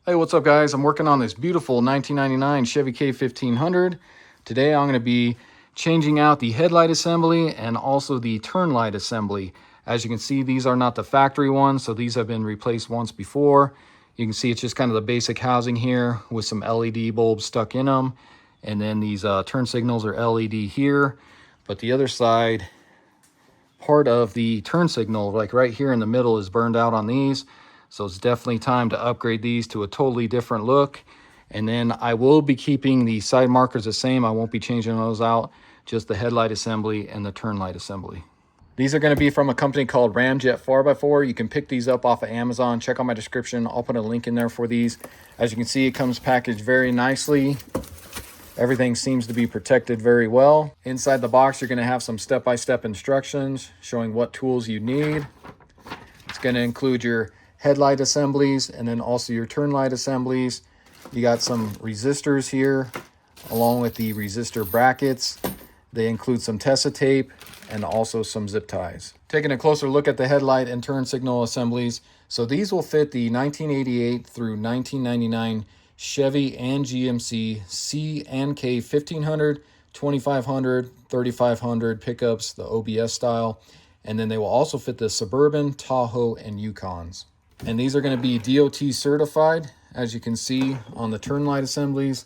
Hey, what's up guys? I'm working on this beautiful 1999 Chevy K1500. Today I'm going to be changing out the headlight assembly and also the turn light assembly. As you can see, these are not the factory ones, so these have been replaced once before. You can see it's just kind of the basic housing here with some LED bulbs stuck in them. And then these turn signals are LED here. But the other side, part of the turn signal, like right here in the middle, is burned out on these. So it's definitely time to upgrade these to a totally different look. And then I will be keeping the side markers the same. I won't be changing those out, just the headlight assembly and the turn light assembly. These are going to be from a company called RAMJET4X4. You can pick these up off of Amazon. Check out my description. I'll put a link in there for these. As you can see, it comes packaged very nicely. Everything seems to be protected very well. Inside the box, you're going to have some step-by-step instructions showing what tools you need. It's going to include your headlight assemblies and then also your turn light assemblies. You got some resistors here along with the resistor brackets. They include some Tessa tape and also some zip ties. Taking a closer look at the headlight and turn signal assemblies. So these will fit the 1988 through 1999 Chevy and GMC C and K 1500, 2500, 3500 pickups, the OBS style. And then they will also fit the Suburban, Tahoe, and Yukons. And these are going to be DOT certified, as you can see on the turn light assemblies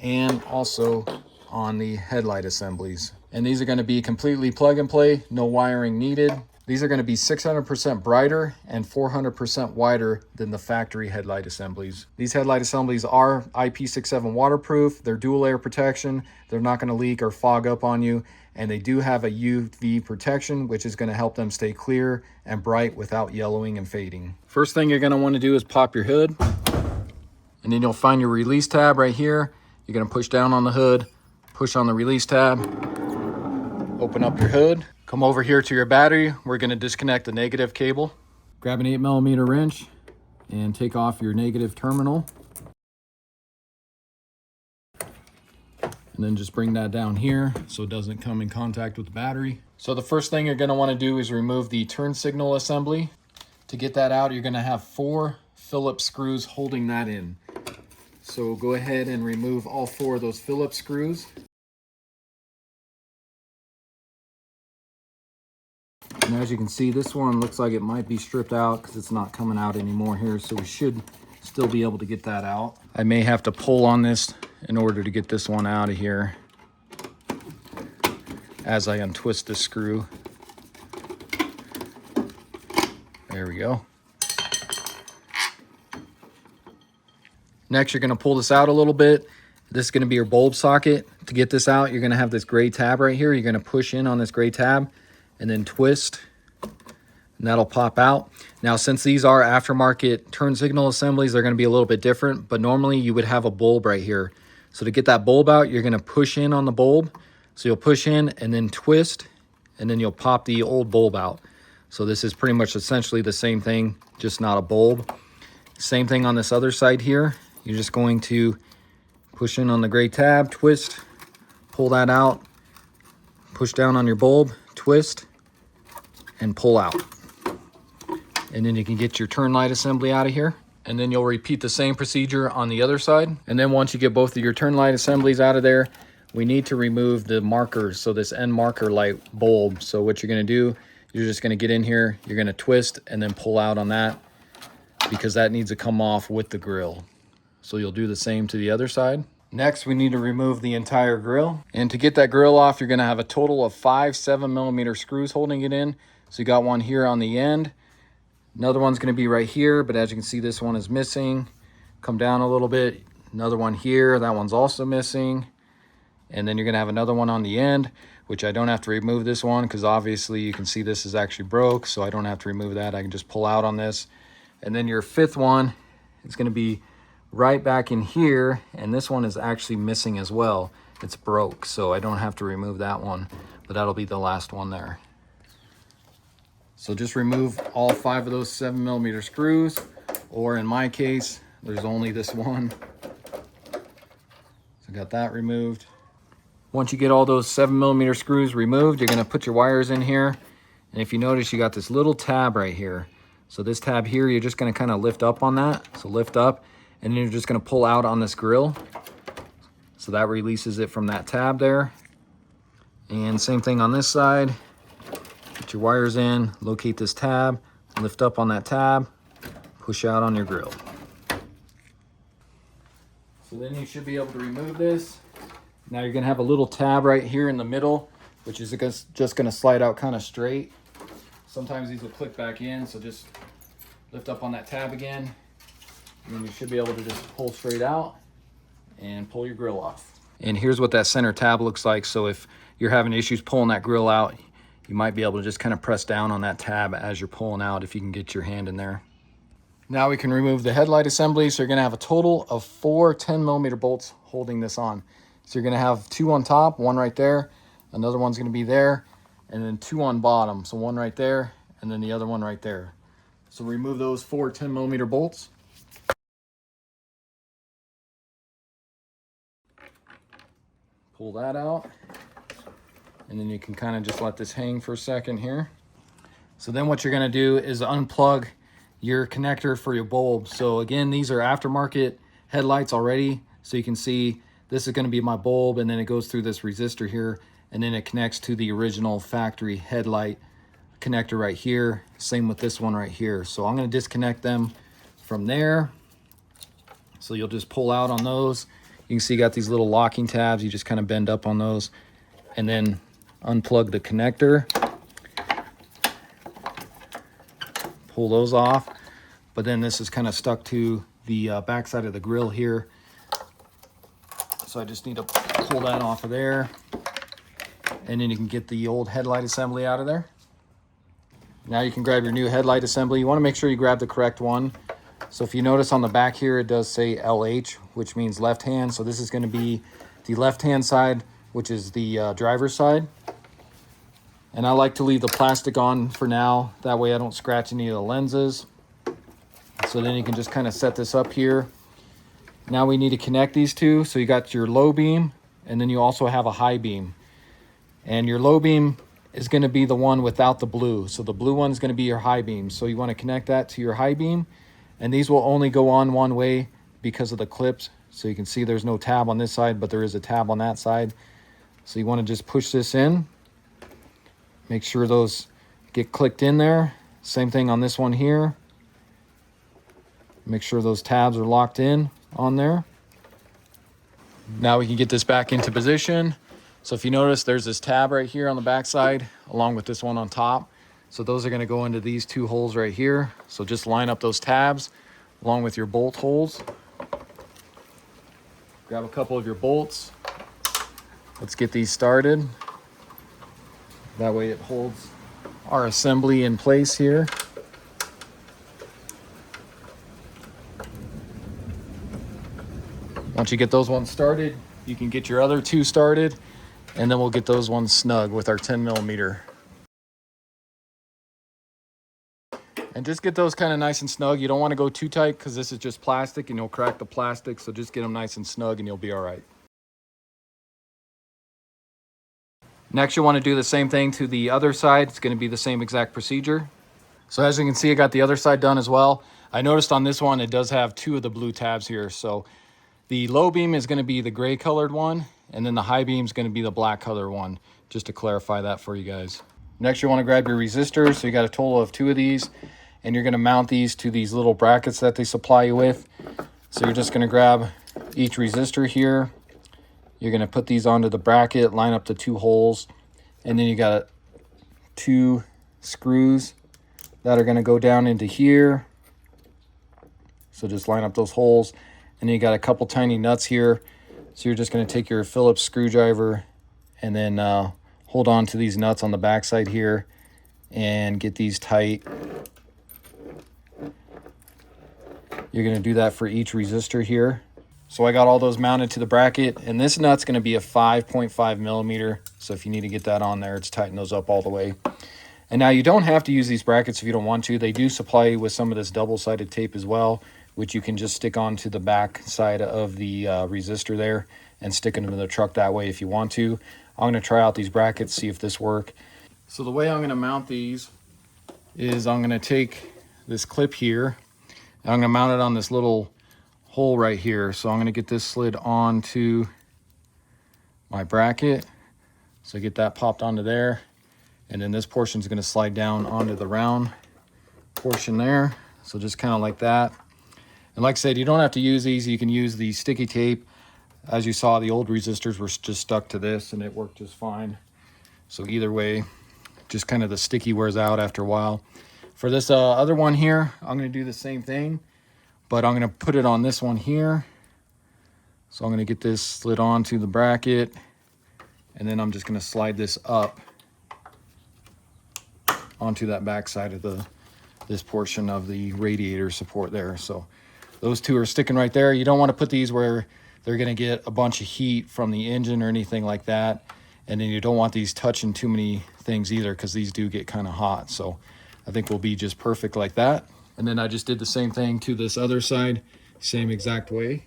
and also on the headlight assemblies. And these are going to be completely plug and play, no wiring needed. These are going to be 600% brighter and 400% wider than the factory headlight assemblies. These headlight assemblies are IP67 waterproof. They're dual layer protection. They're not going to leak or fog up on you. And they do have a UV protection, which is going to help them stay clear and bright without yellowing and fading. First thing you're going to want to do is pop your hood. And then you'll find your release tab right here. You're going to push down on the hood, push on the release tab, open up your hood. Come over here to your battery. We're going to disconnect the negative cable. Grab an 8mm wrench and take off your negative terminal. And then just bring that down here so it doesn't come in contact with the battery. So the first thing you're going to want to do is remove the turn signal assembly. To get that out, you're going to have 4 Phillips screws holding that in. So go ahead and remove all 4 of those Phillips screws. And as you can see, this one looks like it might be stripped out because it's not coming out anymore here. So we should still be able to get that out. I may have to pull on this in order to get this one out of here as I untwist this screw. There we go. Next, you're going to pull this out a little bit. This is going to be your bulb socket. To get this out, you're going to have this gray tab right here. You're going to push in on this gray tab and then twist, and that'll pop out. Now, since these are aftermarket turn signal assemblies, they're going to be a little bit different, but normally you would have a bulb right here. So to get that bulb out, you're going to push in on the bulb. So you'll push in and then twist, and then you'll pop the old bulb out. So this is pretty much essentially the same thing, just not a bulb. Same thing on this other side here. You're just going to push in on the gray tab, twist, pull that out, push down on your bulb, twist, and pull out. And then you can get your turn light assembly out of here. And then you'll repeat the same procedure on the other side. And then once you get both of your turn light assemblies out of there, we need to remove the markers. So this end marker light bulb. So what you're going to do, you're just going to get in here, you're going to twist and then pull out on that because that needs to come off with the grill. So you'll do the same to the other side. Next, we need to remove the entire grill. And to get that grill off, you're going to have a total of 5 7mm screws holding it in. So you got one here on the end. Another one's going to be right here, but as you can see, this one is missing. Come down a little bit. Another one here. That one's also missing. And then you're going to have another one on the end, which I don't have to remove this one because obviously you can see this is actually broke, so I don't have to remove that. I can just pull out on this. And then your 5th one is going to be right back in here, and this one is actually missing as well. It's broke, so I don't have to remove that one, but that'll be the last one there. So just remove all 5 of those 7mm screws, or in my case, there's only this one. So got that removed. Once you get all those 7mm screws removed, you're going to put your wires in here. And if you notice, you got this little tab right here. So this tab here, you're just going to kind of lift up on that. So lift up, and then you're just gonna pull out on this grill. So that releases it from that tab there. And same thing on this side. Get your wires in, locate this tab, lift up on that tab, push out on your grill. So then you should be able to remove this. Now you're gonna have a little tab right here in the middle, which is just gonna slide out kind of straight. Sometimes these will click back in, so just lift up on that tab again, and then you should be able to just pull straight out and pull your grill off. And here's what that center tab looks like. So if you're having issues pulling that grill out, you might be able to just kind of press down on that tab as you're pulling out, if you can get your hand in there. Now we can remove the headlight assembly. So you're gonna have a total of 4 10mm bolts holding this on. So you're gonna have 2 on top, 1 right there, another one's gonna be there, and then 2 on bottom. So 1 right there, and then the other one right there. So remove those 4 10mm bolts. Pull that out. And then you can kind of just let this hang for a second here. So then what you're gonna do is unplug your connector for your bulb. So again, these are aftermarket headlights already. So you can see this is gonna be my bulb, and then it goes through this resistor here, and then it connects to the original factory headlight connector right here. Same with this one right here. So I'm gonna disconnect them from there. So you'll just pull out on those. You can see you got these little locking tabs. You just kind of bend up on those and then unplug the connector. Pull those off, but then this is kind of stuck to the back side of the grill here. So I just need to pull that off of there, and then you can get the old headlight assembly out of there. Now you can grab your new headlight assembly. You want to make sure you grab the correct one. So if you notice on the back here, it does say LH, which means left hand. So this is going to be the left hand side, which is the driver's side. And I like to leave the plastic on for now. That way I don't scratch any of the lenses. So then you can just kind of set this up here. Now we need to connect these two. So you got your low beam, and then you also have a high beam. And your low beam is going to be the one without the blue. So the blue one is going to be your high beam. So you want to connect that to your high beam. And these will only go on one way because of the clips. So you can see there's no tab on this side, but there is a tab on that side. So you want to just push this in. Make sure those get clicked in there. Same thing on this one here. Make sure those tabs are locked in on there. Now we can get this back into position. So if you notice, there's this tab right here on the back side, along with this one on top. So those are going to go into these 2 holes right here. So just line up those tabs along with your bolt holes. Grab a couple of your bolts. Let's get these started. That way it holds our assembly in place here. Once you get those ones started, you can get your other 2 started, and then we'll get those ones snug with our 10mm. And just get those kind of nice and snug. You don't want to go too tight because this is just plastic and you'll crack the plastic. So just get them nice and snug and you'll be all right. Next, you want to do the same thing to the other side. It's going to be the same exact procedure. So as you can see, I got the other side done as well. I noticed on this one, it does have 2 of the blue tabs here. So the low beam is going to be the gray colored one, and then the high beam is going to be the black color one, just to clarify that for you guys. Next, you want to grab your resistors. So you got a total of 2 of these, and you're going to mount these to these little brackets that they supply you with. So you're just going to grab each resistor here. You're going to put these onto the bracket, line up the 2 holes, and then you got 2 screws that are going to go down into here. So just line up those holes, and then you got a couple tiny nuts here. So you're just going to take your Phillips screwdriver and then hold on to these nuts on the backside here and get these tight. You're going to do that for each resistor here. So I got all those mounted to the bracket, and this nut's going to be a 5.5mm. So if you need to get that on there, it's tighten those up all the way. And now you don't have to use these brackets if you don't want to. They do supply you with some of this double-sided tape as well, which you can just stick onto the back side of the resistor there and stick it into the truck that way if you want to. I'm going to try out these brackets, see if this work. So the way I'm going to mount these is I'm going to take this clip here, and I'm going to mount it on this little hole right here. So I'm going to get this slid onto my bracket. So get that popped onto there. And then this portion is going to slide down onto the round portion there. So just kind of like that. And like I said, you don't have to use these. You can use the sticky tape. As you saw, the old resistors were just stuck to this and it worked just fine. So either way, just kind of the sticky wears out after a while. For this other one here, I'm going to do the same thing, but I'm going to put it on this one here. So I'm going to get this slid onto the bracket, and then I'm just going to slide this up onto that back side of this portion of the radiator support there. So those two are sticking right there. You don't want to put these where they're going to get a bunch of heat from the engine or anything like that. And then you don't want these touching too many things either, because these do get kind of hot. So I think we'll be just perfect like that. And then I just did the same thing to this other side, same exact way.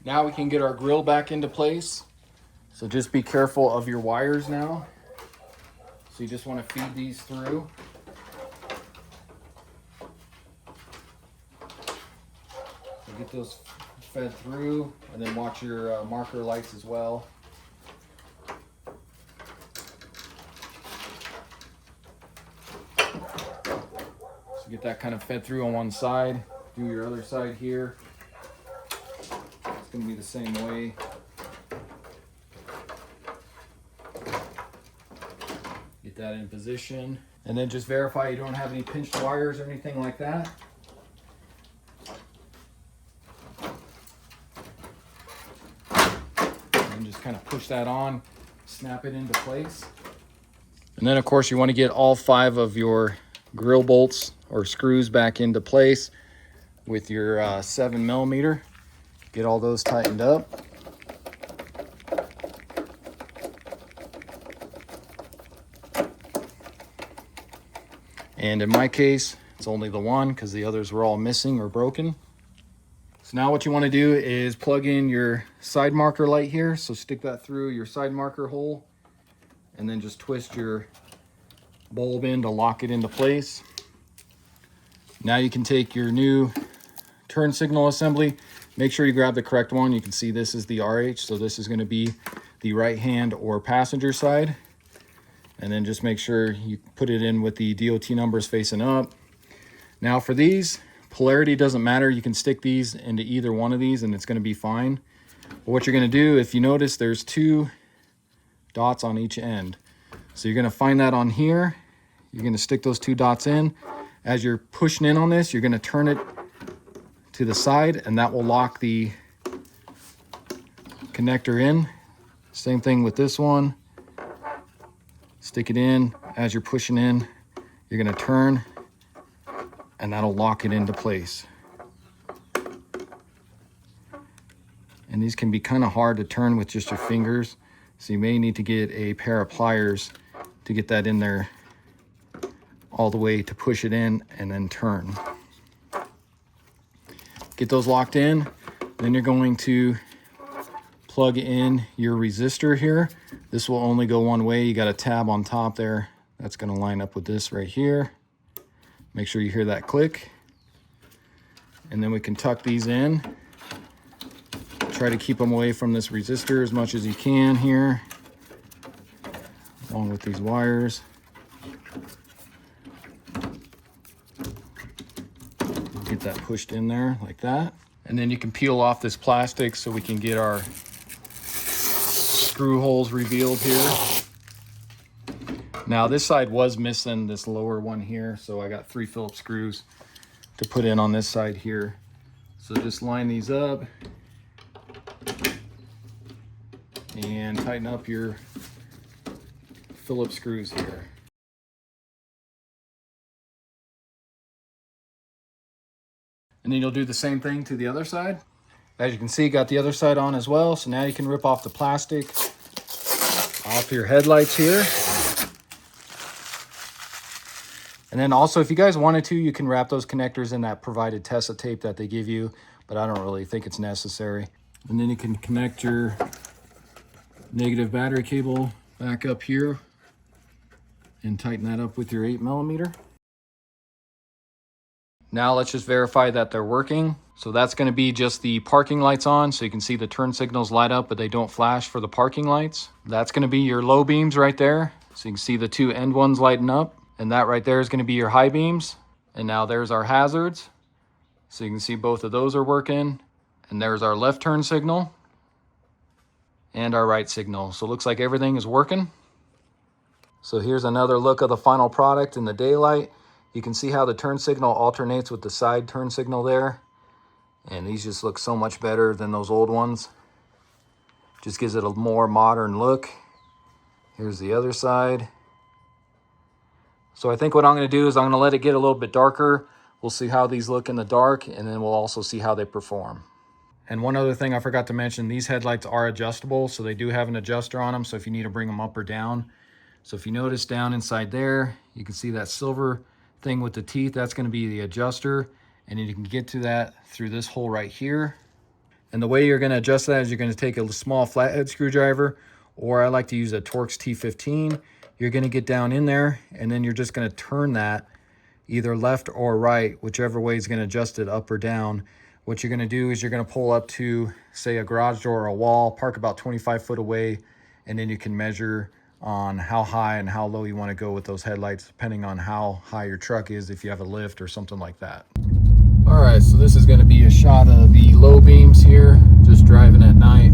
Now we can get our grill back into place. So just be careful of your wires now. So you just want to feed these through. So get those fed through, and then watch your marker lights as well. So get that kind of fed through on one side. Do your other side here. It's going to be the same way. Get that in position. And then just verify you don't have any pinched wires or anything like that. And just kind of push that on, snap it into place. And then of course you want to get all 5 of your grill bolts or screws back into place with your 7mm. Get all those tightened up. And in my case, it's only the one because the others were all missing or broken. So now what you want to do is plug in your side marker light here. So stick that through your side marker hole and then just twist your bulb in to lock it into place. Now you can take your new turn signal assembly. Make sure you grab the correct one. You can see this is the RH, so this is going to be the right hand or passenger side. And then just make sure you put it in with the DOT numbers facing up. Now for these, polarity doesn't matter. You can stick these into either one of these and it's going to be fine. But what you're going to do, if you notice, there's 2 dots on each end. So you're going to find that on here. You're going to stick those 2 dots in. As you're pushing in on this, you're going to turn it to the side and that will lock the connector in. Same thing with this one. Stick it in. As you're pushing in, you're going to turn and that'll lock it into place. And these can be kind of hard to turn with just your fingers, so you may need to get a pair of pliers to get that in there all the way to push it in and then turn. Get those locked in. Then you're going to plug in your resistor here. This will only go one way. You got a tab on top there. That's going to line up with this right here. Make sure you hear that click. And then we can tuck these in. Try to keep them away from this resistor as much as you can here, along with these wires. Get that pushed in there like that. And then you can peel off this plastic so we can get our screw holes revealed here. Now this side was missing this lower one here, so I got 3 Phillips screws to put in on this side here. So just line these up and tighten up your Phillips screws here. And then you'll do the same thing to the other side. As you can see, got the other side on as well. So now you can rip off the plastic off your headlights here. And then also, if you guys wanted to, you can wrap those connectors in that provided Tessa tape that they give you, but I don't really think it's necessary. And then you can connect your negative battery cable back up here and tighten that up with your 8mm. Now let's just verify that they're working. So that's going to be just the parking lights on. So you can see the turn signals light up, but they don't flash for the parking lights. That's going to be your low beams right there. So you can see the two end ones lighting up. And that right there is going to be your high beams. And now there's our hazards. So you can see both of those are working. And there's our left turn signal and our right signal. So it looks like everything is working. So here's another look of the final product in the daylight. You can see how the turn signal alternates with the side turn signal there. And these just look so much better than those old ones. Just gives it a more modern look. Here's the other side. So I think what I'm going to do is I'm going to let it get a little bit darker. We'll see how these look in the dark, and then we'll also see how they perform. And one other thing I forgot to mention, these headlights are adjustable, so they do have an adjuster on them, so if you need to bring them up or down. So if you notice down inside there, you can see that silver thing with the teeth, that's going to be the adjuster, and you can get to that through this hole right here. And the way you're going to adjust that is you're going to take a small flathead screwdriver, or I like to use a Torx T15. You're going to get down in there, and then you're just going to turn that either left or right, whichever way is going to adjust it up or down. What you're going to do is you're going to pull up to, say, a garage door or a wall, park about 25 foot away, and then you can measure on how high and how low you want to go with those headlights, depending on how high your truck is, if you have a lift or something like that. All right, so this is going to be a shot of the low beams here, just driving at night,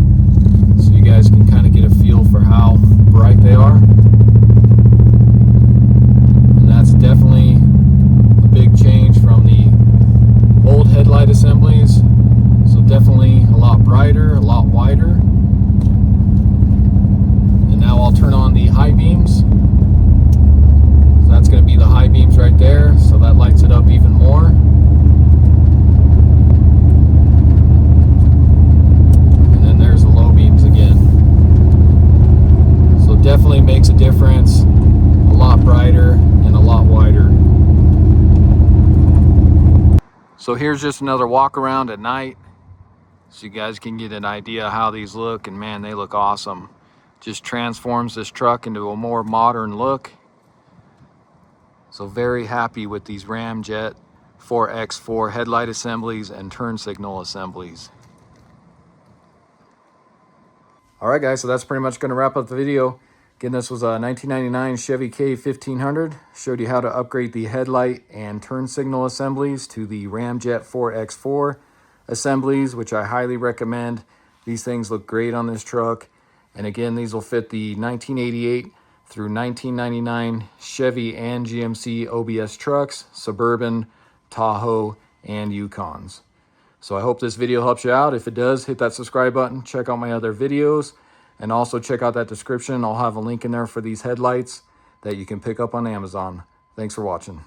so you guys can kind of get a feel for how bright they are. And that's definitely a big change from the old headlight assemblies. So definitely a lot brighter, a lot wider. And now I'll turn on the high beams. So that's going to be the high beams right there. So that lights it up even more. And then there's the low beams again. So definitely makes a difference. A lot brighter and a lot wider. So here's just another walk around at night, so you guys can get an idea how these look, and man, they look awesome. Just transforms this truck into a more modern look. So very happy with these RAMJET4X4 headlight assemblies and turn signal assemblies. All right, guys, so that's pretty much going to wrap up the video. Again, this was a 1999 Chevy K1500. Showed you how to upgrade the headlight and turn signal assemblies to the RAMJET4X4 assemblies, which I highly recommend. These things look great on this truck. And again, these will fit the 1988 through 1999 Chevy and GMC OBS trucks, Suburban, Tahoe, and Yukons. So I hope this video helps you out. If it does, hit that subscribe button. Check out my other videos. And also check out that description. I'll have a link in there for these headlights that you can pick up on Amazon. Thanks for watching.